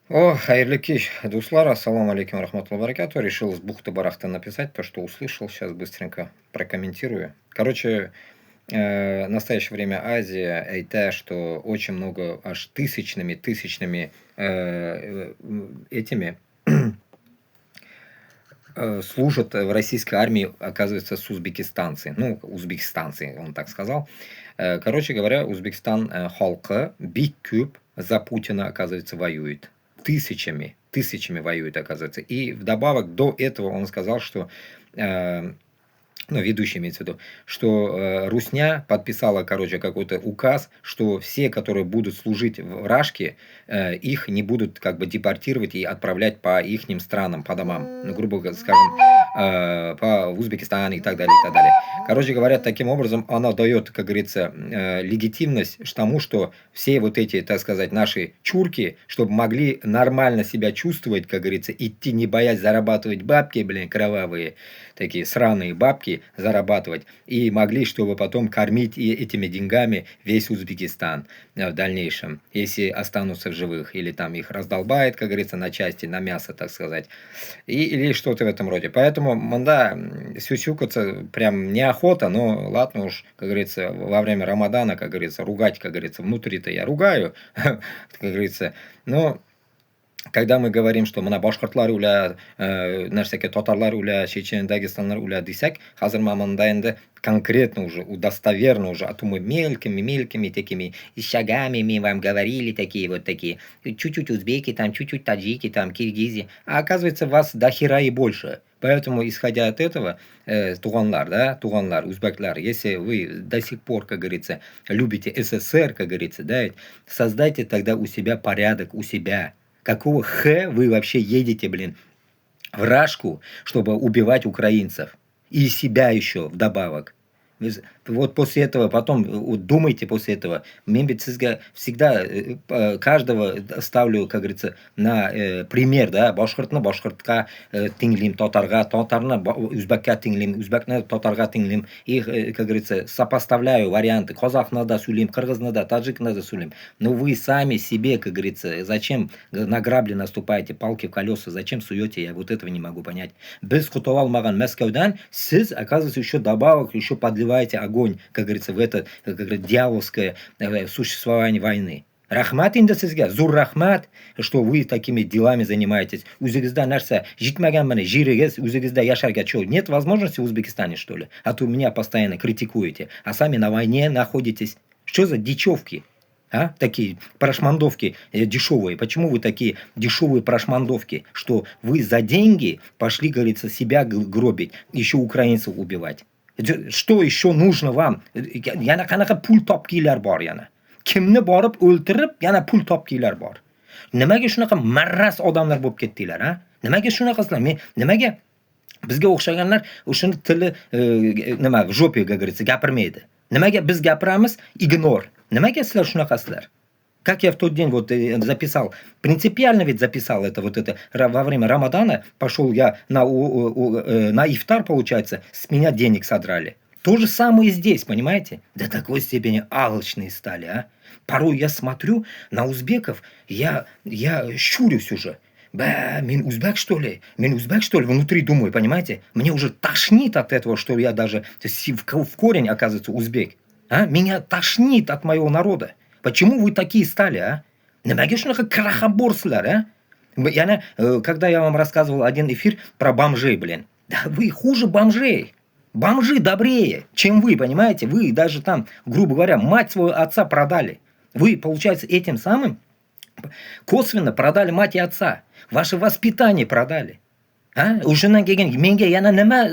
О, xayrli kech, do'stlar. Assalomu alaykum va rahmatullohi va barakatuh. Решил с бухты-барахты написать то, что услышал. Сейчас быстренько прокомментирую. Короче, в настоящее время Азия, что очень много, аж тысячными этими служат в российской армии, оказывается, с узбекистанцы. Ну, узбекистанцы, он так сказал. Короче говоря, Узбекистан халқы бик көп за Путина, оказывается, воюет. Тысячами воюет, оказывается. И вдобавок до этого он сказал, что ну, ведущий имеется в виду, что Русня подписала, короче, какой-то указ, что все, которые будут служить в Рашке, их не будут как бы депортировать и отправлять по ихним странам, по домам, ну, грубо скажем, по Узбекистану и так далее, и так далее. Короче говоря, таким образом она дает, как говорится, легитимность тому, что все вот эти, так сказать, наши чурки, чтобы могли нормально себя чувствовать, как говорится, идти не боясь зарабатывать бабки, блин, кровавые, такие сраные бабки зарабатывать, и могли, чтобы потом кормить и этими деньгами весь Узбекистан в дальнейшем, если останутся в живых, или там их раздолбает, как говорится, на части, на мясо, так сказать, или что-то в этом роде. Поэтому, да, сюсюкаться прям неохота, но ладно уж, как говорится, во время Рамадана, как говорится, ругать, как говорится, внутри-то я ругаю, как говорится, но когда мы говорим, что мына башкортлар уля, нәрсеке татарлар уля, чечен, дагестанлар уля десек, хазыр маманда енді конкретно уже, достоверно уже, а то мы мелкими такими шагами мы вам говорили, такие вот такие, чуть-чуть узбеки, там чуть-чуть таджики, там киргизи, а оказывается вас до хера и больше. Поэтому, исходя от этого, туганлар, да, туганлар, узбеклар, если вы до сих пор, как говорится, любите СССР, как говорится, да, создайте тогда у себя порядок, у себя. Какого вы вообще едете, блин, в Рашку, чтобы убивать украинцев? И себя еще вдобавок. Вот после этого, потом думайте после этого. Мен всегда каждого ставлю, как говорится, на пример, да, башкортны башкортка тыңлим, татарны узбекка тыңлим, узбекны татарга тыңлим. И, как говорится, сопоставляю варианты. Казахны да сөйлейм, кыргызны да, таджикны да сөйлейм. Но вы сами себе, как говорится, зачем на грабли наступаете, палки в колеса, зачем суете, я вот этого не могу понять. Без құтыла алмаған Мәскеуден, сіз, оказывается, еще добавок, еще подливаете огонь, как говорится, в это, как говорится, дьявольское существование войны. Рахмат инде сізге, зур рахмат, что вы такими делами занимаетесь. Өзіңізде нәрсе жетмеген міне жерегіз, өзіңізде яшарға что, нет возможности в Узбекистане, что ли? А то меня постоянно критикуете, а сами на войне находитесь. Что за дичевки? А? Такие прошмандовки дешевые. Почему вы такие дешевые прошмандовки? Что вы за деньги пошли, говорится, себя гробить, еще украинцев убивать. Что еще нужно вам? Yana qanaqa pul topkinglar bor yana. Kimni borib o'ltirib, yana pul topkinglar bor. Nimaga shunaqa marras odamlar bo'lib ketdinglar, ha? Nimaga shunaqasizlar? Nimaga bizga o'xshaganlar o'shani tili nima, в жопе, как говорится, gapirmaydi. Nimaga biz gapiramiz? Ignor. Nimaga sizlar shunaqasizlar? Как я в тот день вот записал, принципиально ведь записал это вот это, во время Рамадана пошел я на ифтар, получается, с меня денег содрали. То же самое и здесь, понимаете? До такой степени алчные стали, а? Порой я смотрю на узбеков, я щурюсь уже. Мен узбек, что ли? Мен узбек, что ли? Внутри думаю, понимаете? Мне уже тошнит от этого, что я даже в корень, оказывается, узбек. А? Меня тошнит от моего народа. Почему вы такие стали, а? Nimaga shunaqa крахоборсizlar, а? Когда я вам рассказывал один эфир про бомжей, блин. Да вы хуже бомжей. Бомжи добрее, чем вы, понимаете? Вы даже там, грубо говоря, мать своего отца продали. Вы, получается, этим самым косвенно продали мать и отца. Ваше воспитание продали. А? O'shandan keyin menga yana nima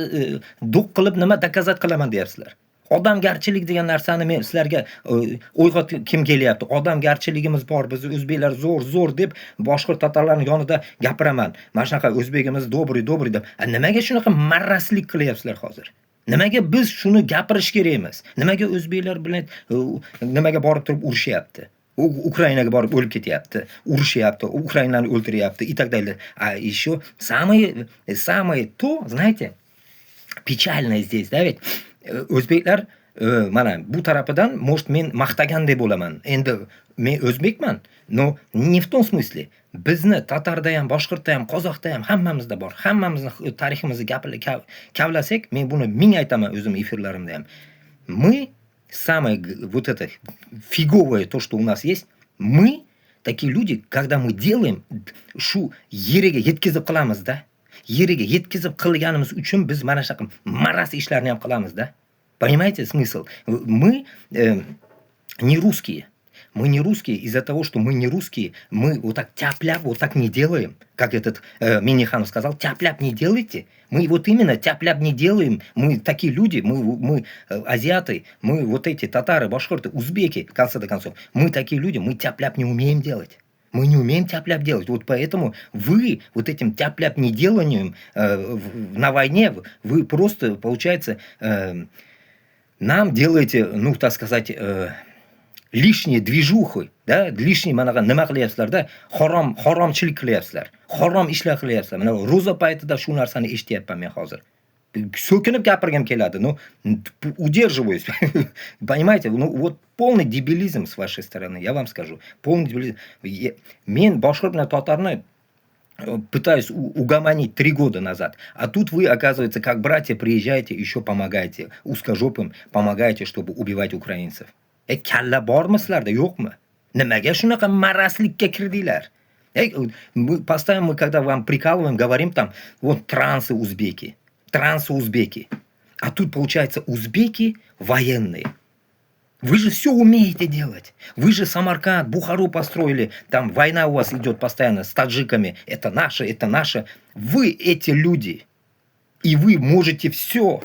do'q qilib nima doказать qilaman deyapsizlar. Odamgarchilik degan narsani men sizlarga o'yg'otgim kelyapti. Odamgarchiligimiz bor, biz o'zbeklar zo'r deb boshqa tatarlarning yonida gapiraman. Mana shunaqa o'zbegimiz dobri deb. Nimaga shunaqa marraslik qilyapsizlar hozir? Nimaga biz shuni gapirish kerak emas? Nimaga o'zbeklar bilan nimaga borib turib urushyapti? Украинаga borib o'lib ketyapti, urushyapti, Ukrainani o'ldiryapti и так далее. А еще самое то, знаете, печальное здесь, да, ведь o'zbeklar mana bu tarafidan, может, men maqtagandek bo'laman. Endi men o'zbekman, но не в том смысле. Bizni tatarda ham, boshqirdda ham, qozoqda ham hammamizda bor. Hammamizni tariximizni kavlasak, men buni ming aytaman o'zim efirlarimda ham. Мы самое вот это фиговое то, что у нас есть, мы такие люди, когда мы делаем shu yeriga yetkazib qilamiz-da. Yeriga yetkazib qilganimiz uchun biz mana shunaqa maras ishlarni ham qilamiz-da. Понимаете смысл? Мы не русские. Мы не русские, из-за того, что мы не русские, мы вот так тяп-ляп вот так не делаем, как этот Миниханов сказал, тяп-ляп не делайте. Мы вот именно тяп-ляп не делаем, мы такие люди, мы азиаты, мы вот эти татары, башкорты, узбеки, в конце концов, мы такие люди, мы тяп-ляп не умеем делать. Мы не умеем тяп-ляп делать. Вот поэтому вы вот этим тяп-ляп не деланием на войне, вы просто, получается, нам делаете, ну, так сказать, lishniy движухи, да, lishniy manaqa nima qilyapsizlar-da, haromchilik qilyapsizlar. Harom ishlar qilyapsizlar. Mana ro'za paytida shu narsani eshityapman men hozir. So'kinib gapirgim keladi, но удерживаюсь. Понимаете? Ну вот полный дебилизм с вашей стороны, я вам скажу. Полный дебилизм. Men boshqa bilan tatarni пытаюсь угомонить 3 года назад. А тут вы, оказывается, как братья, приезжаете, еще помогаете. Узкожопым помогаете, чтобы убивать украинцев. Kalla bormi sizlarda, yo'qmi? Nimaga shunaqa maraslikka kirdinglar? Мы постоянно, когда вам прикалываем, говорим там, вот трансузбеки. А тут, получается, узбеки военные. Вы же все умеете делать. Вы же Самарканд, Бухару построили. Там война у вас идет постоянно с таджиками. Это наше, это наше. Вы эти люди. И вы можете все.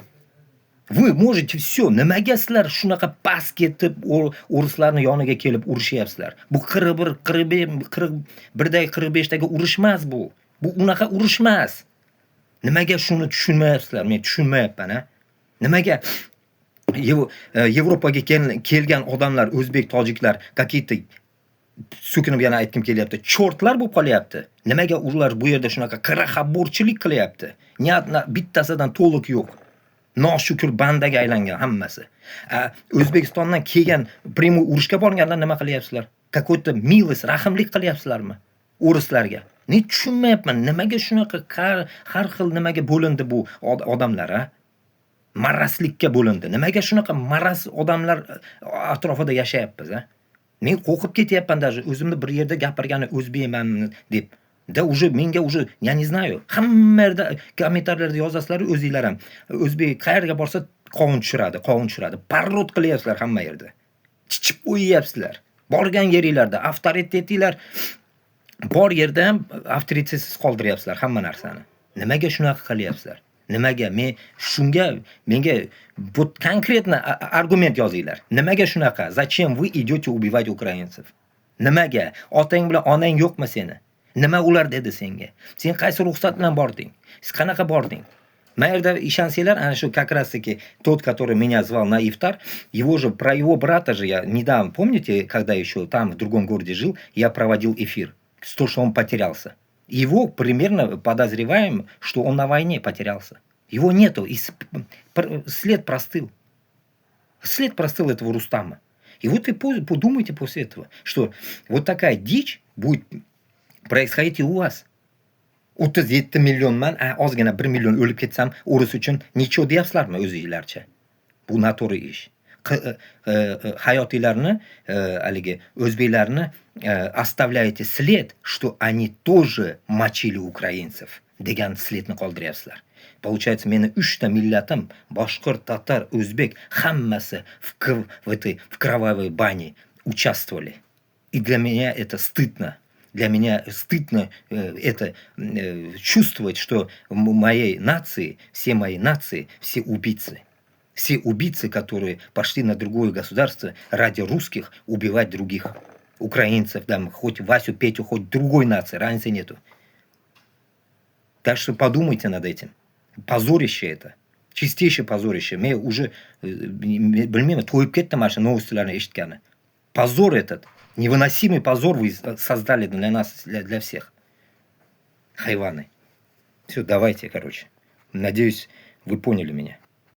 Вы можете все. Nimaga sizlar shunaqa past ketib o'rislarni yoniga kelib urushyapsizlar? Bu 41dagi 45dagi urush emas bu. Bu unaqa urush emas. Nimaga shuni tushunmayapsizlar? Men tushunmayapman, ha? Nimaga Yevropaga kelgan odamlar, o'zbek, tojiklar, какие-то so'kinib yana aytkim kelyapti, chortlar bo'lib qolyapti. Nimaga ular bu yerda shunaqa qiraqaborchilik qilyapti? Bittasidan to'liq yo'q. Noshukur bandaga aylangan hammasi. O'zbekistondan kelgan primoy urushga borganlar nima qilyapsizlar? Какой-то milost, rahmlik qilyapsizlarmi o'rislarga? Men tushunmayapman, nimaga shunaqa har xil nimaga bo'lindi bu odamlar, ha? Maraslikka bo'lindi. Nimaga shunaqa maras odamlar atrofida yashayapmiz, ha? Men qo'rqib ketyapman даже o'zimni bir yerda gapirgani o'zbekman deb. Da уже menga уже, я не знаю, hamma yerda kommentariylarda yozasizlar o'zingizlar ham. O'zbek qayerga borsa qovun tushiradi. Parrot qilyapsizlar hamma yerda. Chichib o'yiyapsizlar. Borgan yeringlarda avtoritetinglar bor yerda ham avtoritetsiz qoldiryapsizlar hamma narsani. Nimaga shunaqa qilyapsizlar? Nimaga? Menga вот конкретно argument yozinglar. Nimaga shunaqa? Zачем вы идете убивать украинцев? Nimaga? Otang bilan onang yo'qmi seni? Nima ular dedi senga? Sen qaysi ruxsat bilan bording? Siz qanaqa bording? Mayerda ishansanglar, ana shu как раз таки тот, который меня звал на ифтар, про его брата же я недавно, помните, когда еще там в другом городе жил, я проводил эфир, то, что он потерялся. Его примерно подозреваем, что он на войне потерялся. Его нету, и след простыл. След простыл этого Рустама. И вот и подумайте после этого, что вот такая дичь будет происходить и у вас. 37 millionman, ozgina 1 million o'lib ketsam, o'ris uchun necho deyapsizlarmi o'zingizlarcha? Bu noto'g'ri ish. Hayotinglarni, haligi o'zbeklarni оставляете след, что они тоже мочили украинцев degan sledni qoldiryapsizlar. Получается, meni 3 ta millatim, boshqirt, tatar, o'zbek, hammasi в кровавой бане участвовали. И для меня это стыдно. Для меня стыдно это чувствовать, что в моей нации, все убийцы. Все убийцы, которые пошли на другое государство ради русских убивать других. Украинцев, там, хоть Васю, Петю, хоть другой нации, разницы нету. Так что подумайте над этим. Позорище это. Чистейшее позорище. Мен уже, bilmayman, to'yib ketdim mana shu новостьlarni eshitgani. Позор этот. Невыносимый позор вы создали для нас, для всех. Хайваны. Все, давайте, короче. Надеюсь, вы поняли меня.